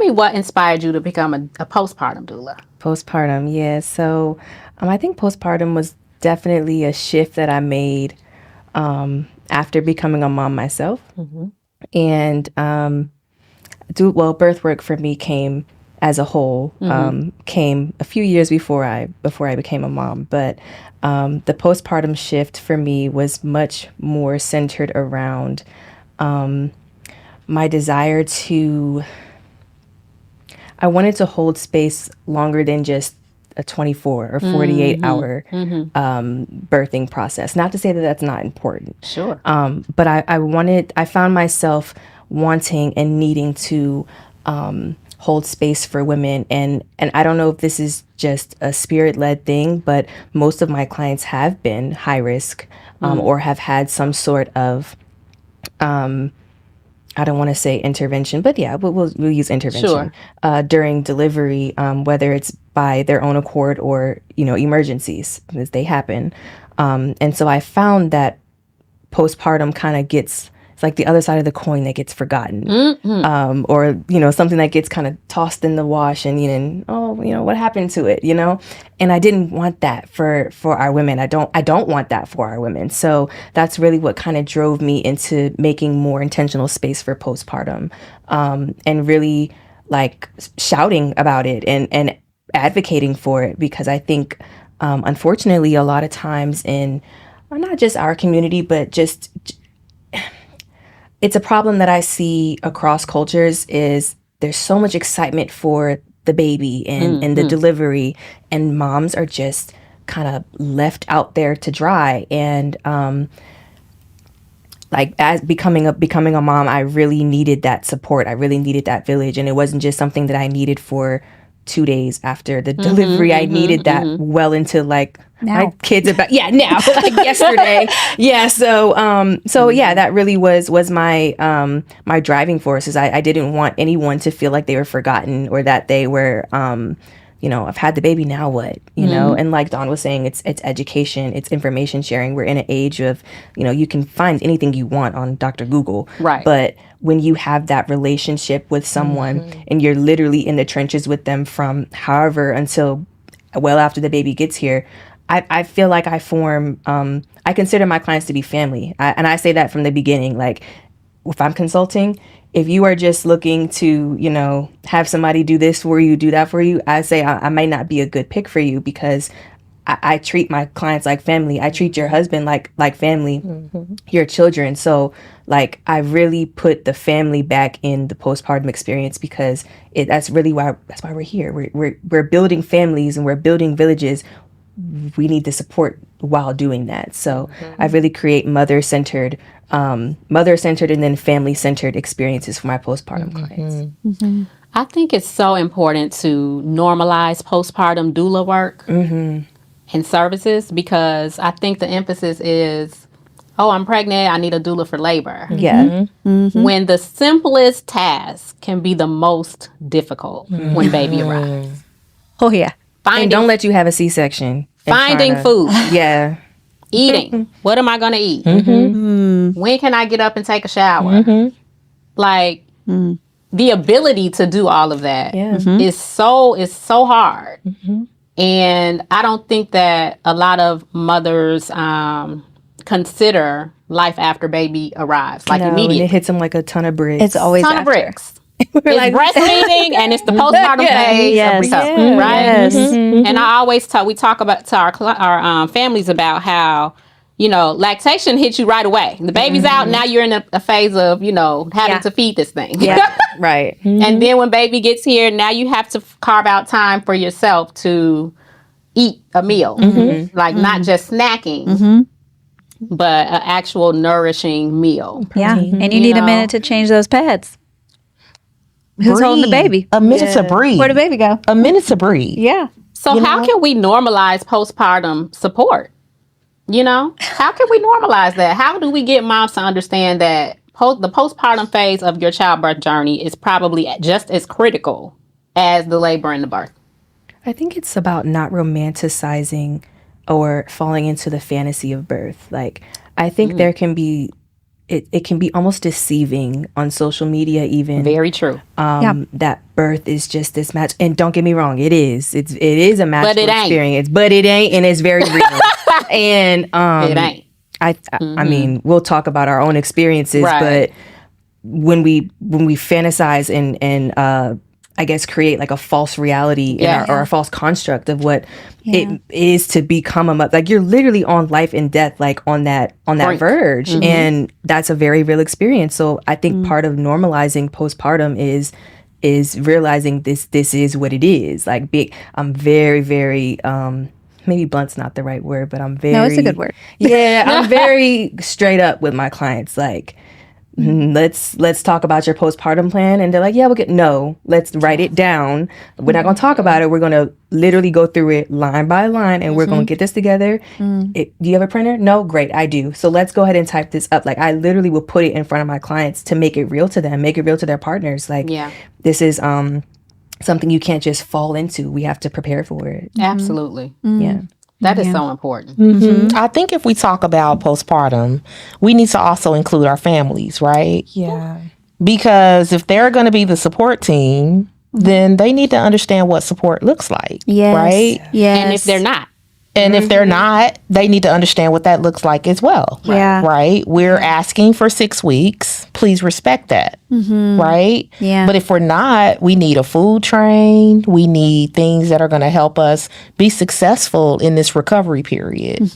me what inspired you to become a postpartum doula. Postpartum, yeah. So I think postpartum was definitely a shift that I made after becoming a mom myself. And birth work for me came as a whole, came a few years before I became a mom. But the postpartum shift for me was much more centered around my desire to, I wanted to hold space longer than just a 24 or 48 hour birthing process. Not to say that that's not important. Sure. But I found myself wanting and needing to hold space for women. And I don't know if this is just a spirit-led thing, but most of my clients have been high risk or have had some sort of, I don't want to say intervention, but yeah, we'll use intervention during delivery, whether it's by their own accord or, emergencies as they happen. And so I found that postpartum kind of gets, it's like the other side of the coin that gets forgotten, or, something that gets kind of tossed in the wash and, what happened to it, And I didn't want that for our women. I don't want that for our women. So that's really what kind of drove me into making more intentional space for postpartum, and really like shouting about it and advocating for it, because I think, unfortunately, a lot of times in not just our community, but just it's a problem that I see across cultures is there's so much excitement for the baby and the delivery, and moms are just kind of left out there to dry. And like as becoming a mom, I really needed that support. I really needed that village, and it wasn't just something that I needed for 2 days after the delivery. I needed that well into like now. My kids about now like yesterday. So yeah, that really was my my driving force. Is I didn't want anyone to feel like they were forgotten or that they were I've had the baby, now what, and like Dawn was saying, it's education, it's information sharing. We're in an age of, you can find anything you want on Dr. Google. Right. But when you have that relationship with someone and you're literally in the trenches with them from however until well after the baby gets here, I feel like I consider my clients to be family. And I say that from the beginning, like if I'm consulting, if you are just looking to, have somebody do this for you, do that for you, I say I might not be a good pick for you, because I treat my clients like family. I treat your husband like family, your children. So like I really put the family back in the postpartum experience, because that's why we're here. We're building families and we're building villages. We need the support while doing that. So I really create mother-centered and then family-centered experiences for my postpartum clients. I think it's so important to normalize postpartum doula work and services, because I think the emphasis is, oh, I'm pregnant, I need a doula for labor. Yeah. When the simplest task can be the most difficult when baby arrives. Oh, yeah. And don't let you have a C-section. Finding food. Yeah. Eating. What am I going to eat? When can I get up and take a shower? Like, the ability to do all of that is so hard. And I don't think that a lot of mothers consider life after baby arrives, like immediately. And it hits them like a ton of bricks. It's always ton after. of bricks. It's breastfeeding and it's the postpartum phase of recovery, right? Yes. And I always we talk about to our families about how, lactation hits you right away. The baby's out, now you're in a phase of, having to feed this thing. Yeah, right. And then when baby gets here, now you have to carve out time for yourself to eat a meal. Like not just snacking, but an actual nourishing meal. Yeah, and you need a minute to change those pads. Who's holding the baby? A minute to breathe. Where'd the baby go? A minute to breathe. Yeah. So how can we normalize postpartum support? How can we normalize that? How do we get moms to understand that the postpartum phase of your childbirth journey is probably just as critical as the labor and the birth? I think it's about not romanticizing or falling into the fantasy of birth. Like, I think there can be it can be almost deceiving on social media even. Very true. That birth is just this match. And don't get me wrong, it is a magical experience, but it ain't, and it's very real. And it ain't. I mean, we'll talk about our own experiences, but when we fantasize and I guess create like a false reality or a false construct of what it is to become a mother. Like you're literally on life and death, like on that verge. And that's a very real experience. So I think part of normalizing postpartum is realizing this is what it is. Like I'm very, very, maybe blunt's not the right word, but I'm very. No, it's a good word. Yeah, I'm very straight up with my clients. Like, let's talk about your postpartum plan. And they're like, yeah, let's write it down. We're not going to talk about it. We're going to literally go through it line by line, and we're going to get this together. Do you have a printer? No? Great, I do. So let's go ahead and type this up. Like, I literally will put it in front of my clients to make it real to them, make it real to their partners. Like, this is something you can't just fall into. We have to prepare for it. Absolutely. Yeah. That is so important. I think if we talk about postpartum, we need to also include our families, right? Yeah. Because if they're going to be the support team, then they need to understand what support looks like, right? Yes. And if they're not. And if they're not, they need to understand what that looks like as well. Yeah. Right? We're asking for 6 weeks. Please respect that. Right? Yeah. But if we're not, we need a food train. We need things that are going to help us be successful in this recovery period.